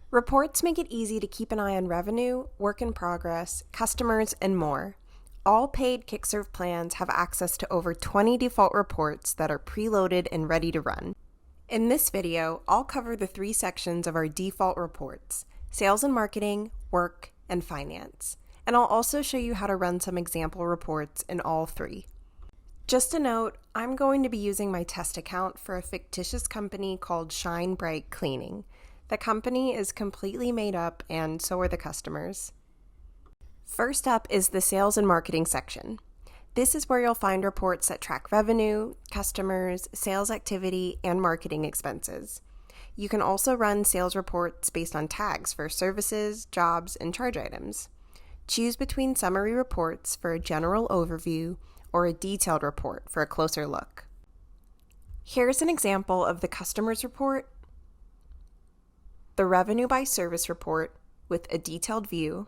Reports make it easy to keep an eye on revenue, work in progress, customers, and more. All paid Kickserv plans have access to over 20 default reports that are preloaded and ready to run. In this video, I'll cover the 3 sections of our default reports: sales and marketing, work, and finance. And I'll also show you how to run some example reports in all 3. Just a note, I'm going to be using my test account for a fictitious company called Shine Bright Cleaning. The company is completely made up, and so are the customers. First up is the sales and marketing section. This is where you'll find reports that track revenue, customers, sales activity, and marketing expenses. You can also run sales reports based on tags for services, jobs, and charge items. Choose between summary reports for a general overview or a detailed report for a closer look. Here's an example of the customers report, the revenue by service report with a detailed view,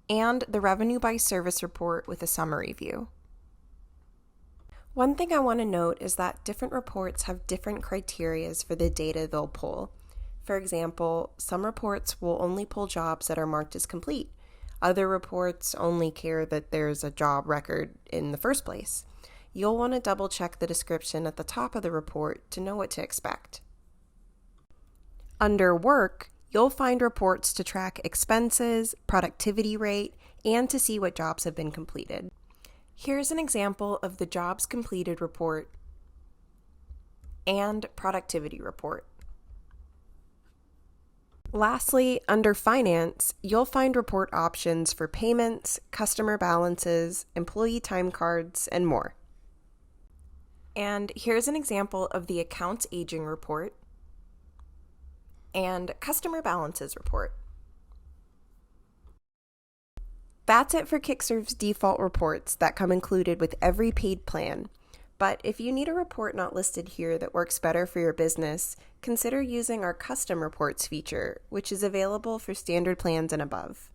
and the revenue by service report with a summary view. One thing I want to note is that different reports have different criteria for the data they'll pull. For example, some reports will only pull jobs that are marked as complete. Other reports only care that there's a job record in the first place. You'll want to double check the description at the top of the report to know what to expect. Under work, you'll find reports to track expenses, productivity rate, and to see what jobs have been completed. Here's an example of the jobs completed report and productivity report. Lastly, under finance, you'll find report options for payments, customer balances, employee time cards, and more. And here's an example of the accounts aging report and customer balances report. That's it for Kickserv's default reports that come included with every paid plan. But if you need a report not listed here that works better for your business, consider using our custom reports feature, which is available for standard plans and above.